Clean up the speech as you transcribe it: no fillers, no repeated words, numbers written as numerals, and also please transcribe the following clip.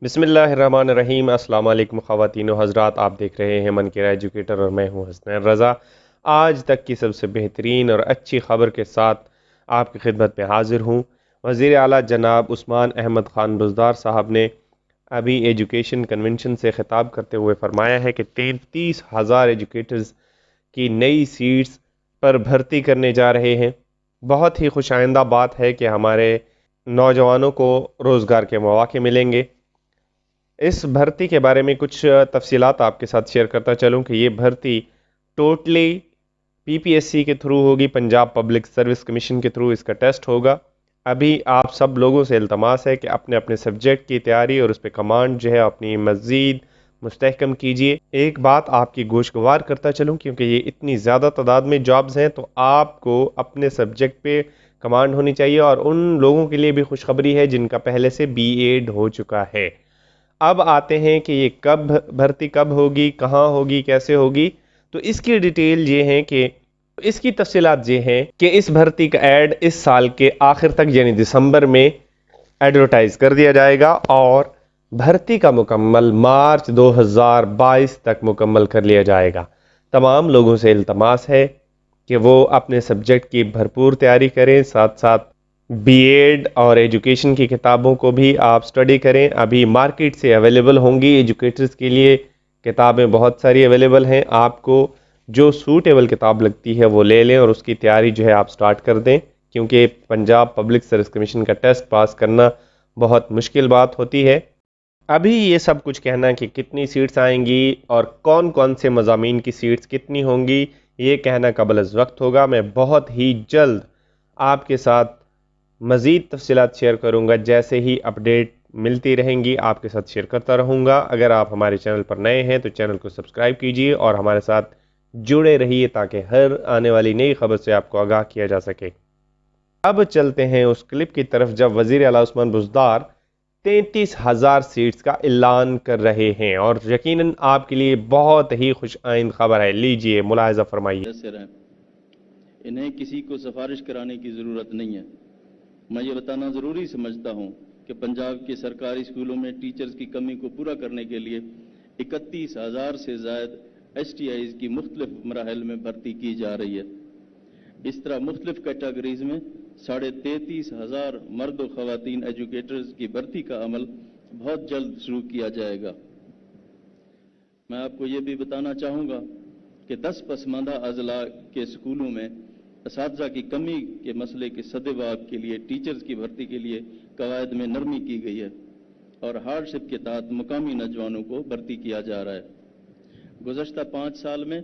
बिस्मिल्लाहिर्रहमानिर्रहीम। अस्सलाम वालेकुम ख़वातीन व हज़रात, आप देख रहे हैं मन केरा एजुकेटर और मैं हूं हसनैन रज़ा। आज तक की सबसे बेहतरीन और अच्छी ख़बर के साथ आपकी खिदमत में हाज़िर हूं। वज़ीर आला जनाब उस्मान अहमद ख़ान बुज़दार साहब ने अभी एजुकेशन कन्वेंशन से ख़िताब करते हुए फ़रमाया है कि 33,000 एजुकेटर्स की नई सीट्स पर भर्ती करने जा रहे हैं। बहुत ही खुश आइंदा बात है कि हमारे नौजवानों को रोज़गार के मौके मिलेंगे। इस भर्ती के बारे में कुछ तफसीलात आपके साथ शेयर करता चलूँ कि ये भर्ती टोटली पीपीएससी के थ्रू होगी, पंजाब पब्लिक सर्विस कमीशन के थ्रू इसका टेस्ट होगा। अभी आप सब लोगों से इल्तमास है कि अपने अपने सब्जेक्ट की तैयारी और उस पर कमांड जो है अपनी मज़ीद मुस्तहकम कीजिए। एक बात आपकी गोशगवार करता चलूँ, क्योंकि ये इतनी ज़्यादा तादाद में जॉब्स हैं तो आपको अपने सब्जेक्ट पे कमांड होनी चाहिए। और उन लोगों के लिए भी खुशखबरी है जिनका पहले से बीएड हो चुका है। अब आते हैं कि ये भर्ती कब होगी, कहाँ होगी, कैसे होगी। तो इसकी डिटेल ये है कि इसकी तफसीलात ये हैं कि इस भर्ती का ऐड इस साल के आखिर तक यानी दिसंबर में एडवर्टाइज कर दिया जाएगा और भर्ती का मुकम्मल मार्च 2022 तक मुकम्मल कर लिया जाएगा। तमाम लोगों से इल्तमास है कि वो अपने सब्जेक्ट की भरपूर तैयारी करें, साथ साथ बीएड और एजुकेशन की किताबों को भी आप स्टडी करें। अभी मार्केट से अवेलेबल होंगी एजुकेटर्स के लिए किताबें बहुत सारी अवेलेबल हैं। आपको जो सूटेबल किताब लगती है वो ले लें और उसकी तैयारी जो है आप स्टार्ट कर दें, क्योंकि पंजाब पब्लिक सर्विस कमीशन का टेस्ट पास करना बहुत मुश्किल बात होती है। अभी ये सब कुछ कहना कि कितनी सीट्स आएंगी और कौन कौन से मज़ामीन की सीट्स कितनी होंगी, ये कहना कबल अज़ वक्त होगा। मैं बहुत ही जल्द आपके साथ मज़ीद तफसीलात शेयर करूँगा। जैसे ही अपडेट मिलती रहेंगी आपके साथ शेयर करता रहूँगा। अगर आप हमारे चैनल पर नए हैं तो चैनल को सब्सक्राइब कीजिए और हमारे साथ जुड़े रहिए ताकि हर आने वाली नई खबर से आपको आगाह किया जा सके। अब चलते हैं उस क्लिप की तरफ जब वज़ीर आला उस्मान बुज़दार 33,000 सीट्स का ऐलान कर रहे हैं और यकीनन आपके लिए बहुत ही खुश आइंद खबर है। लीजिए मुलाहिज़ा फरमाइए। इन्हें किसी को सिफारिश कराने की ज़रूरत नहीं है। मैं ये बताना ज़रूरी समझता हूँ कि पंजाब के सरकारी स्कूलों में टीचर्स की कमी को पूरा करने के लिए 31,000 से ज़ायद STIs की मुख्तलिफ मराहल में भर्ती की जा रही है। इस तरह मुख्तलिफ कैटेगरीज में 33,500 मर्द व ख़वातीन एजुकेटर्स की भर्ती का अमल बहुत जल्द शुरू किया जाएगा। मैं आपको ये भी बताना चाहूँगा कि 10 पसमानदा अजला के स्कूलों में असातिज़ा की कमी के मसले के सद्देबाब के लिए टीचर्स की भर्ती के लिए कवायद में नरमी की गई है और हार्डशिप के तहत मुकामी नौजवानों को भर्ती किया जा रहा है। गुज़श्ता 5 साल में